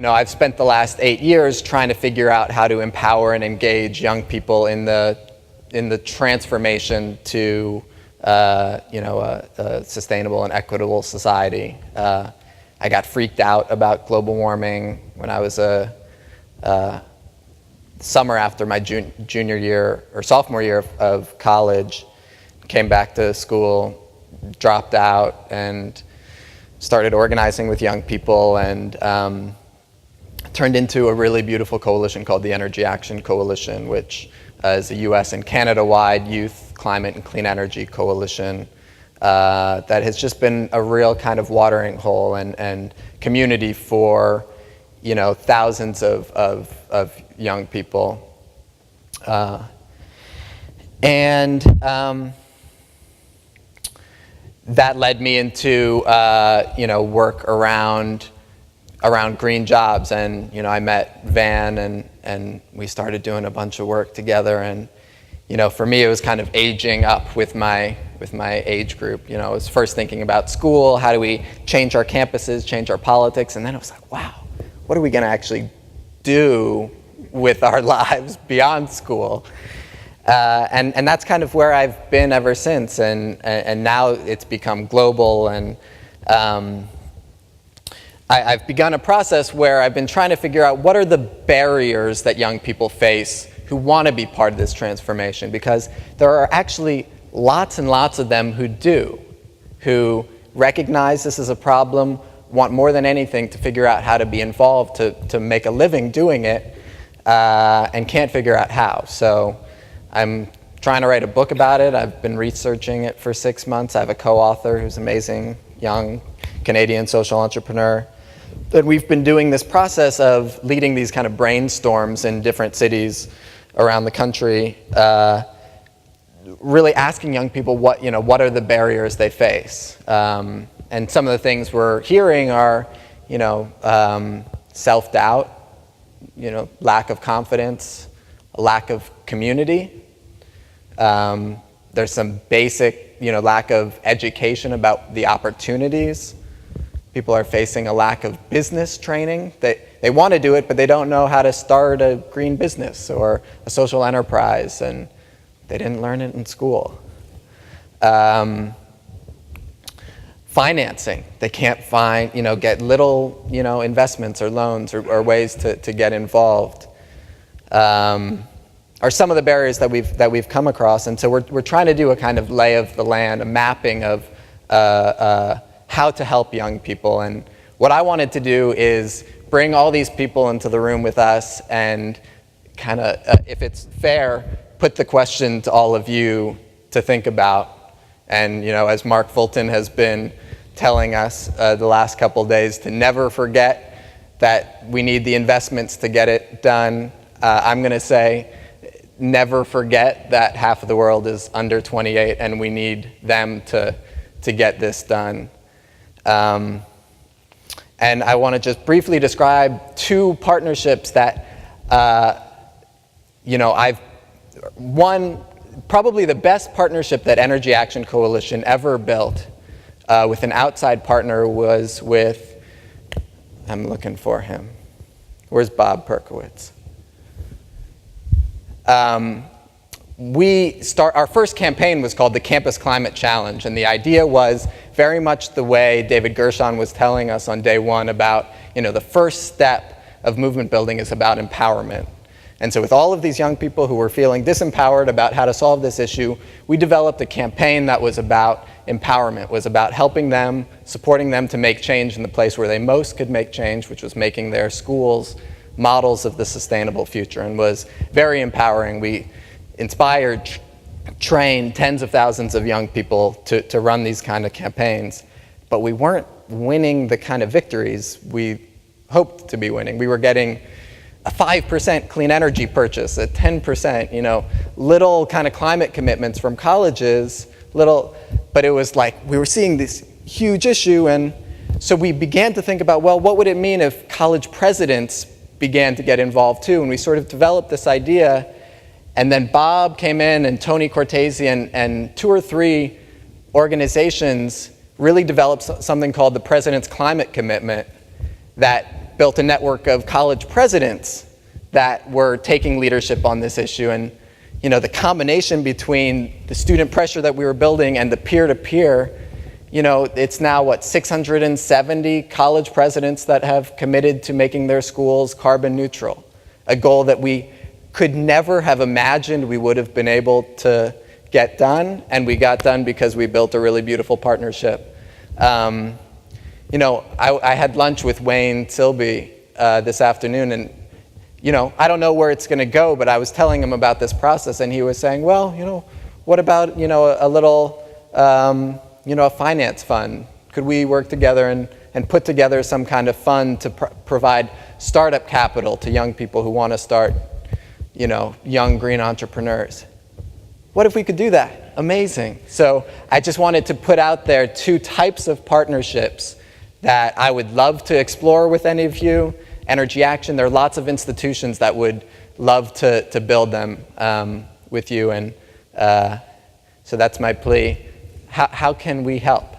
I've spent the last 8 years trying to figure out how to empower and engage young people in the transformation to a sustainable and equitable society. I got freaked out about global warming when I was a summer after my junior year or sophomore year of college. Came back to school, dropped out, and started organizing with young people, and turned into a really beautiful coalition called the Energy Action Coalition, which is a US and Canada-wide youth climate and clean energy coalition that has just been a real kind of watering hole and community for thousands of young people. That led me into work around green jobs, and I met Van and we started doing a bunch of work together. And for me, it was kind of aging up with my age group. I was first thinking about school, how do we change our campuses, change our politics, and then it was like, wow, what are we going to actually do with our lives beyond school? And that's kind of where I've been ever since, and now it's become global, and I've begun a process where I've been trying to figure out what are the barriers that young people face who want to be part of this transformation, because there are actually lots and lots of them who recognize this is a problem, want more than anything to figure out how to be involved, to make a living doing it, and can't figure out how. So I'm trying to write a book about it. I've been researching it for 6 months. I have a co-author who's an amazing young Canadian social entrepreneur. And we've been doing this process of leading these kind of brainstorms in different cities around the country, really asking young people what are the barriers they face. And some of the things we're hearing are, self-doubt, lack of confidence, a lack of community. There's some basic, lack of education about the opportunities. People are facing a lack of business training. They want to do it, but they don't know how to start a green business or a social enterprise, and they didn't learn it in school. Financing. They can't find, get little, investments or loans or ways to get involved. Are some of the barriers that we've come across, and so we're trying to do a kind of lay of the land, a mapping of how to help young people. And what I wanted to do is bring all these people into the room with us and kind of, if it's fair, put the question to all of you to think about. And as Mark Fulton has been telling us the last couple of days, to never forget that we need the investments to get it done. I'm going to say, never forget that half of the world is under 28, and we need them to get this done. And I want to just briefly describe 2 partnerships that, probably the best partnership that Energy Action Coalition ever built with an outside partner was with, I'm looking for him. Where's Bob Perkowitz? Our first campaign was called the Campus Climate Challenge, and the idea was very much the way David Garrison was telling us on day one about, the first step of movement building is about empowerment. And so with all of these young people who were feeling disempowered about how to solve this issue, we developed a campaign that was about empowerment, was about helping them, supporting them to make change in the place where they most could make change, which was making their schools models of the sustainable future, and was very empowering. We inspired, trained tens of thousands of young people to run these kind of campaigns, but we weren't winning the kind of victories we hoped to be winning. We were getting a 5% clean energy purchase, a 10%, little kind of climate commitments from colleges, but it was like we were seeing this huge issue, and so we began to think about, well, what would it mean if college presidents began to get involved too? And we sort of developed this idea, and then Bob came in, and Tony Cortese, and 2 or 3 organizations really developed something called the President's Climate Commitment that built a network of college presidents that were taking leadership on this issue. And the combination between the student pressure that we were building and the peer-to-peer, it's now, 670 college presidents that have committed to making their schools carbon neutral, a goal that we could never have imagined we would have been able to get done, and we got done because we built a really beautiful partnership. I had lunch with Wayne Silby this afternoon, and I don't know where it's going to go, but I was telling him about this process, and he was saying, well, what about, a little, a finance fund? Could we work together and put together some kind of fund to provide startup capital to young people who want to start, young green entrepreneurs? What if we could do that? Amazing. So I just wanted to put out there 2 types of partnerships that I would love to explore with any of you. Energy Action, there are lots of institutions that would love to build them with you. And so that's my plea. How can we help?